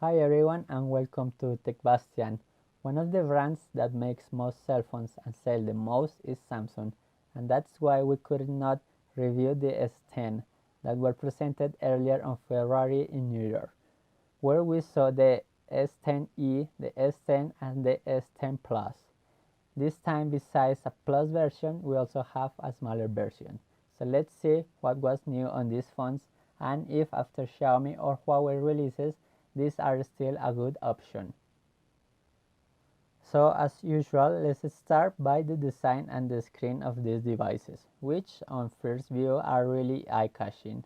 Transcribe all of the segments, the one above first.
Hi everyone and welcome to TechBastian. One of the brands that makes most cell phones and sell the most is Samsung, and that's why we could not review the S10 that were presented earlier on February in New York, where we saw the S10e, the S10 and the S10 Plus. This time besides a Plus version, we also have a smaller version. So let's see what was new on these phones and if after Xiaomi or Huawei releases, these are still a good option. So as usual, let's start by the design and the screen of these devices, which on first view are really eye-catching.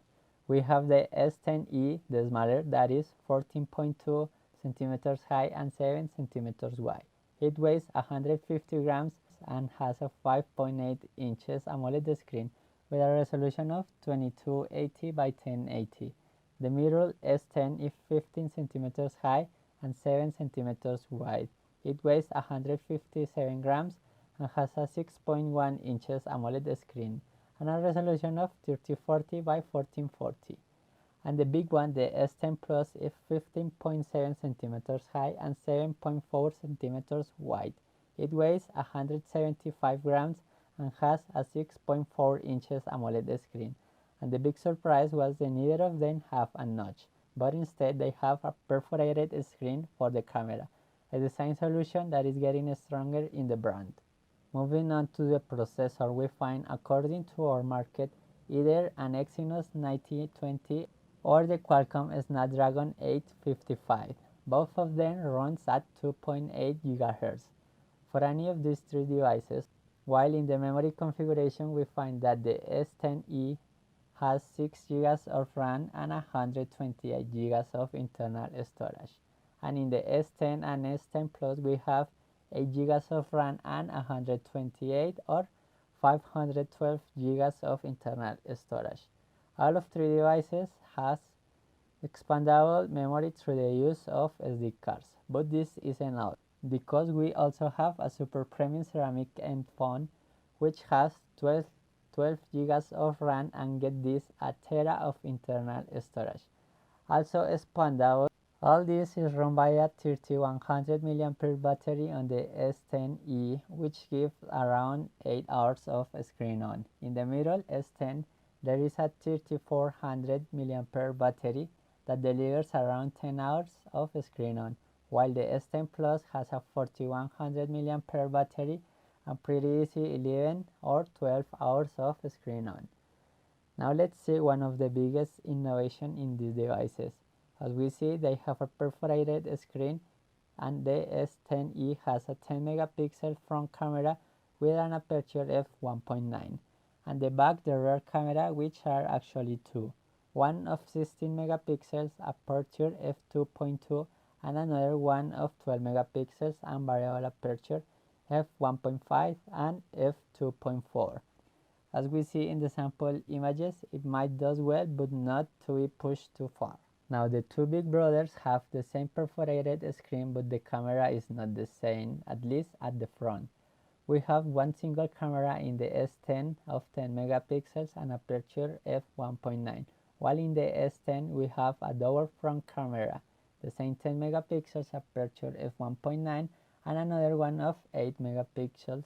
We have the S10e, the smaller, that is 14.2 centimeters high and 7 centimeters wide. It weighs 150 grams and has a 5.8 inches AMOLED screen with a resolution of 2280 by 1080. The middle S10 is 15 centimeters high and 7 centimeters wide. It weighs 157 grams and has a 6.1 inches AMOLED screen and a resolution of 3040 by 1440. And the big one, the S10 Plus, is 15.7 centimeters high and 7.4 centimeters wide. It weighs 175 grams and has a 6.4 inches AMOLED screen. And the big surprise was that neither of them have a notch, but instead they have a perforated screen for the camera, a design solution that is getting stronger in the brand. Moving on to the processor, we find, according to our market, either an Exynos 9020 or the Qualcomm Snapdragon 855. Both of them runs at 2.8 GHz for any of these three devices, while in the memory configuration we find that the S10e has 6 GB of RAM and 128 GB of internal storage. And in the S10 and S10 Plus we have 8 GB of RAM and 128 or 512 GB of internal storage. All of three devices has expandable memory through the use of SD cards, but this isn't all, because we also have a super premium ceramic end phone which has 12 GB of RAM and get this a tera of internal storage. Also expandable. All this is run by a 3100 mAh battery on the S10e, which gives around 8 hours of screen on. In the middle S10, there is a 3400 mAh battery that delivers around 10 hours of screen on, while the S10 Plus has a 4100 mAh battery and pretty easy 11 or 12 hours of screen on. Now let's see one of the biggest innovation in these devices. As we see, they have a perforated screen, and the S10e has a 10 megapixel front camera with an aperture f1.9, and the back the rear camera, which are actually two, one of 16 megapixels aperture f2.2 and another one of 12 megapixels and variable aperture f1.5 and f2.4. As we see in the sample images, it might do well but not to be pushed too far. Now the two big brothers have the same perforated screen, but the camera is not the same, at least at the front. We have one single camera in the S10 of 10 megapixels and aperture f1.9, while in the S10 we have a double front camera, the same 10 megapixels aperture f1.9 and another one of 8 megapixels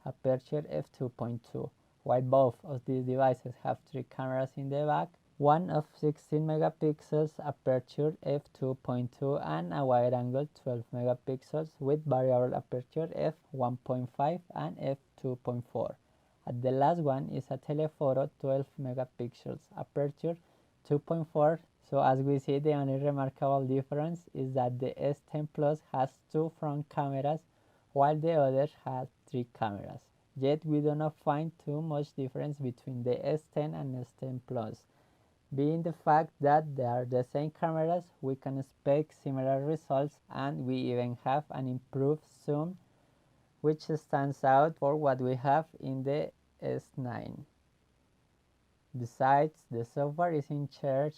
aperture f2.2, while both of these devices have three cameras in the back, one of 16 megapixels aperture f2.2 and a wide angle 12 megapixels with variable aperture f1.5 and f2.4. And the last one is a telephoto 12 megapixels aperture 2.4. So as we see, the only remarkable difference is that the S10 Plus has two front cameras while the others has three cameras. Yet we do not find too much difference between the S10 and S10 Plus. Being the fact that they are the same cameras, we can expect similar results, and we even have an improved zoom, which stands out for what we have in the S9. Besides, the software is in charge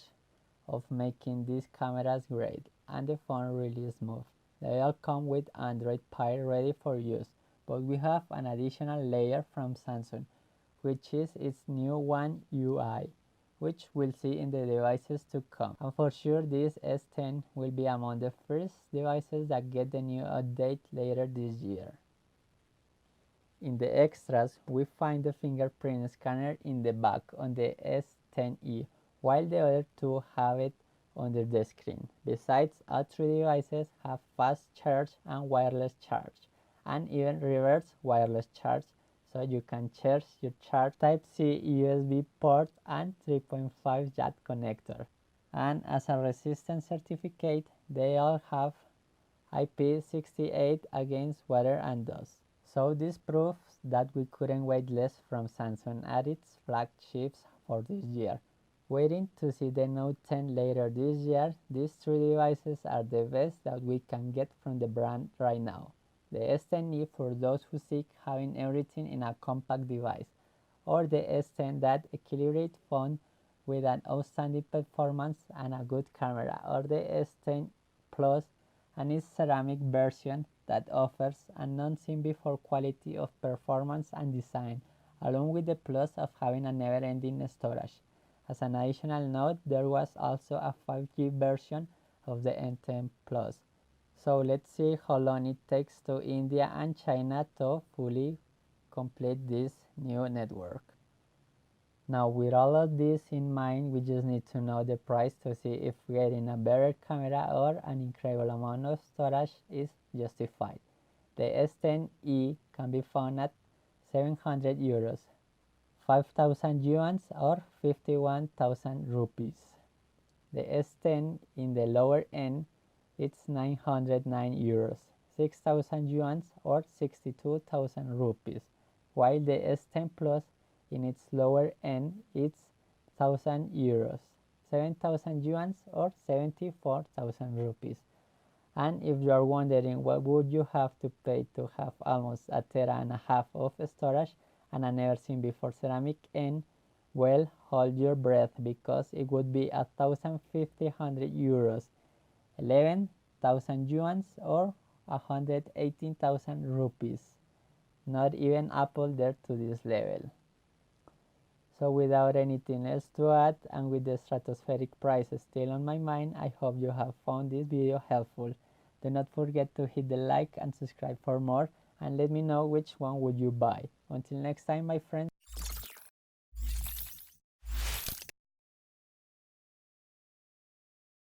of making these cameras great, and the phone really smooth. They all come with Android Pie ready for use, but we have an additional layer from Samsung, which is its new One UI. which we'll see in the devices to come. And for sure this S10 will be among the first devices that get the new update later this year. In the extras, we find the fingerprint scanner in the back on the S10e, while the other two have it under the screen. Besides, all three devices have fast charge and wireless charge, and even reverse wireless charge, so you can charge your charge Type-C USB port and 3.5 jack connector. And as a resistance certificate, they all have IP68 against water and dust. So this proves that we couldn't wait less from Samsung at its flagships for this year. Waiting to see the Note 10 later this year, these three devices are the best that we can get from the brand right now. The S10e for those who seek having everything in a compact device, or the S10 that equilibrates phone with an outstanding performance and a good camera, or the S10 Plus and its ceramic version that offers a non-seen-before quality of performance and design, along with the plus of having a never-ending storage. As an additional note, there was also a 5G version of the S10 Plus. So let's see how long it takes to India and China to fully complete this new network. Now with all of this in mind, we just need to know the price to see if getting a better camera or an incredible amount of storage is justified. The S10e can be found at 700 euros, 5,000 yuan or 51,000 rupees. The S10 in the lower end, it's 909 euros, 6,000 yuan or 62,000 rupees, while the S10 Plus in its lower end, it's 1,000 euros, 7,000 yuan or 74,000 rupees. And if you are wondering what would you have to pay to have almost a tera and a half of storage and a never seen before ceramic end, well, hold your breath because it would be 1,500 euros, 11,000 yuan or 118,000 rupees. Not even Apple there to this level. So without anything else to add and with the stratospheric prices still on my mind, I hope you have found this video helpful. Do not forget to hit the like and subscribe for more, and let me know which one would you buy. Until next time, my friends.